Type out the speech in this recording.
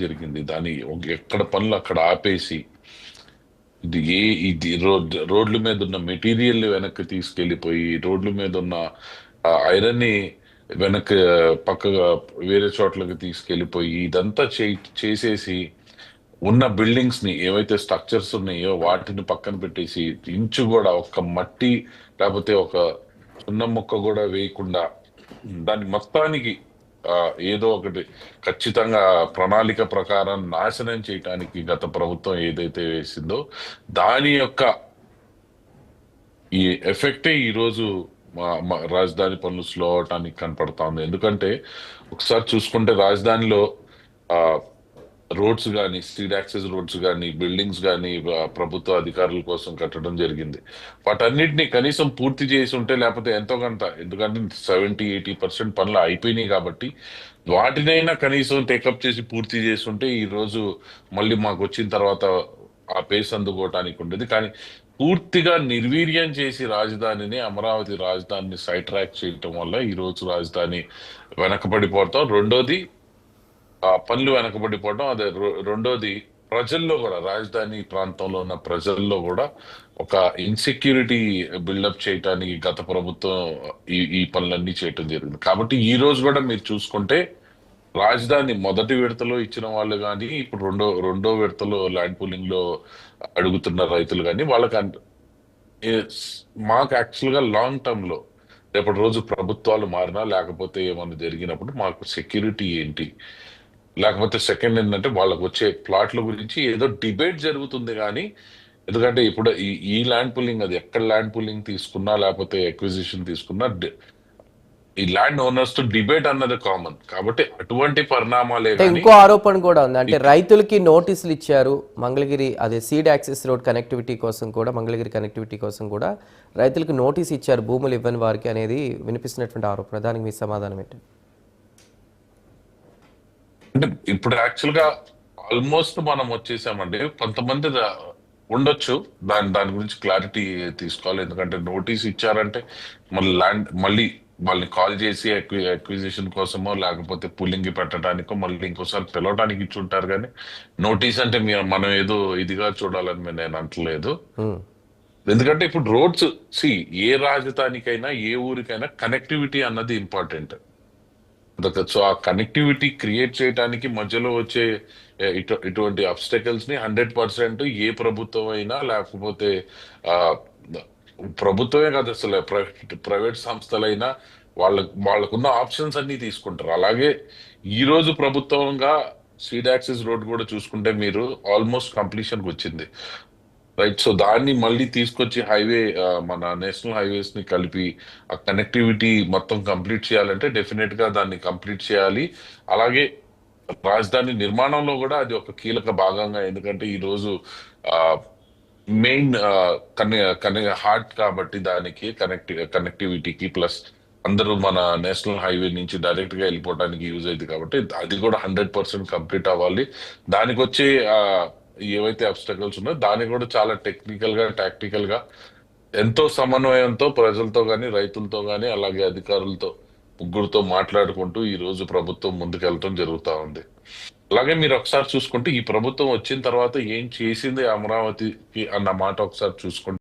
జరిగింది. దాని ఎక్కడ పనులు అక్కడ ఆపేసి ఇది ఇది రోడ్ల మీద ఉన్న మెటీరియల్ వెనక్కి తీసుకెళ్లిపోయి రోడ్ల మీద ఉన్న ఐరన్ ని వెనక్కి పక్కగా వేరే చోట్లకి తీసుకెళ్లిపోయి ఇదంతా చేసేసి ఉన్న బిల్డింగ్స్ ని ఏవైతే స్ట్రక్చర్స్ ఉన్నాయో వాటిని పక్కన పెట్టేసి ఇంచు కూడా ఒక మట్టి లేకపోతే ఒక సున్నం ముక్క కూడా వేయకుండా దాని మొత్తానికి ఆ ఏదో ఒకటి ఖచ్చితంగా ప్రణాళిక ప్రకారం నాశనం చేయటానికి గత ప్రభుత్వం ఏదైతే వేసిందో దాని యొక్క ఈ ఎఫెక్టే ఈ రోజు రాజధాని పనులు స్లో అవటానికి కనపడతా ఉంది. ఎందుకంటే ఒకసారి చూసుకుంటే రాజధానిలో ఆ రోడ్స్ కానీ స్ట్రీట్ యాక్సెస్ రోడ్స్ కానీ బిల్డింగ్స్ కానీ ప్రభుత్వ అధికారుల కోసం కట్టడం జరిగింది. వాటన్నిటిని కనీసం పూర్తి చేసి ఉంటే లేకపోతే ఎంతో కొంత, ఎందుకంటే 70-80% పనులు అయిపోయినాయి కాబట్టి వాటినైనా కనీసం టేకప్ చేసి పూర్తి చేసి ఉంటే ఈ రోజు మళ్ళీ మాకు వచ్చిన తర్వాత ఆ పేస్ అందుకోవటానికి ఉండేది. కానీ పూర్తిగా నిర్వీర్యం చేసి రాజధానిని అమరావతి రాజధానిని సైడ్ ట్రాక్ చేయటం వల్ల ఈ రోజు రాజధాని వెనకబడిపోవటం, రెండోది ఆ పనులు వెనకబడిపోవడం, అదే రెండోది ప్రజల్లో కూడా రాజధాని ప్రాంతంలో ఉన్న ప్రజల్లో కూడా ఒక ఇన్సెక్యూరిటీ బిల్డప్ చేయటానికి గత ప్రభుత్వం ఈ పనులన్నీ చేయటం జరిగింది. కాబట్టి ఈ రోజు కూడా మీరు చూసుకుంటే రాజధాని మొదటి విడతలో ఇచ్చిన వాళ్ళు కానీ ఇప్పుడు రెండో విడతలో ల్యాండ్ పూలింగ్ లో అడుగుతున్న రైతులు కానీ వాళ్ళకి మాకు యాక్చువల్ గా లాంగ్ టర్మ్ లో రేపటి రోజు ప్రభుత్వాలు మారినా లేకపోతే ఏమన్నా జరిగినప్పుడు మాకు సెక్యూరిటీ ఏంటి, లేకపోతే సెకండ్ ఏంటంటే వాళ్ళకు వచ్చే ప్లాట్ల గురించి ఏదో డిబేట్ జరుగుతుంది కానీ, ఎందుకంటే ఇప్పుడు ఈ ల్యాండ్ పూలింగ్ అది ఎక్కడ ల్యాండ్ పూలింగ్ తీసుకున్నా లేకపోతే ఎక్విజిషన్ తీసుకున్నా ఈ ల్యాండ్ ఓనర్స్ తో డిబేట్ అన్నది కామన్. కాబట్టి అటువంటి పరిణామాలే అంటే కానీ ఇంకో ఆరోపణ కూడా ఉంది. అంటే రైతులకి నోటీసులు ఇచ్చారు మంగళగిరి అదే సీడ్ యాక్సెస్ రోడ్ కనెక్టివిటీ కోసం కూడా, మంగళగిరి కనెక్టివిటీ కోసం కూడా రైతులకు నోటీస్ ఇచ్చారు భూములు ఇవ్వని వారికి అనేది వినిపిస్తున్నటువంటి ఆరోపణ. దానికి మీ సమాధానం ఏంటి? అంటే ఇప్పుడు యాక్చువల్ గా ఆల్మోస్ట్ మనం వచ్చేసామండి. కొంతమంది ఉండొచ్చు, దాని గురించి క్లారిటీ తీసుకోవాలి. ఎందుకంటే నోటీస్ ఇచ్చారంటే మళ్ళీ వాళ్ళని కాల్ చేసి అక్విజిషన్ కోసమో లేకపోతే పుల్లింగ్ పెట్టడానికో మళ్ళీ ఇంకోసారి పిలవడానికి ఇచ్చి ఉంటారు. కానీ నోటీస్ అంటే మనం ఏదో ఇదిగా చూడాలని నేను అంటలేదు. ఎందుకంటే ఇప్పుడు రోడ్స్ ఏ రాజధానికైనా ఏ ఊరికైనా కనెక్టివిటీ అన్నది ఇంపార్టెంట్. సో ఆ కనెక్టివిటీ క్రియేట్ చేయడానికి మధ్యలో వచ్చే ఇటువంటి అబ్స్టకల్స్ ని 100% ఏ ప్రభుత్వం అయినా లేకపోతే ఆ ప్రభుత్వమే కాదు అసలు ప్రైవేట్ సంస్థలైనా వాళ్ళకున్న ఆప్షన్స్ అన్ని తీసుకుంటారు. అలాగే ఈ రోజు ప్రభుత్వంగా సీడ్ యాక్సెస్ రోడ్ కూడా చూసుకుంటే మీరు ఆల్మోస్ట్ కంప్లీషన్ వచ్చింది, రైట్. సో దాన్ని మళ్ళీ తీసుకొచ్చి మన నేషనల్ హైవేస్ ని కలిపి ఆ కనెక్టివిటీ మొత్తం కంప్లీట్ చేయాలంటే డెఫినెట్ గా దాన్ని కంప్లీట్ చేయాలి. అలాగే రాజధాని నిర్మాణంలో కూడా అది ఒక కీలక భాగంగా, ఎందుకంటే ఈ రోజు ఆ మెయిన్ హార్ట్ కాబట్టి దానికి కనెక్టివిటీకి ప్లస్ అందరూ మన నేషనల్ హైవే నుంచి డైరెక్ట్ గా వెళ్ళిపోవడానికి యూజ్ అయింది కాబట్టి అది కూడా 100% కంప్లీట్ అవ్వాలి. దానికి వచ్చే ఏవైతే అబ్స్టకల్స్ ఉన్నాయో దాన్ని కూడా చాలా టెక్నికల్ గా టాక్టికల్ గా ఎంతో సమన్వయంతో ప్రజలతో గాని రైతులతో గాని అలాగే అధికారులతో ముగ్గురుతో మాట్లాడుకుంటూ ఈ రోజు ప్రభుత్వం ముందుకెళ్ళటం జరుగుతా ఉంది. అలాగే మీరు ఒకసారి చూసుకుంటే ఈ ప్రభుత్వం వచ్చిన తర్వాత ఏం చేసింది అమరావతికి అన్న మాట ఒకసారి చూసుకుంటే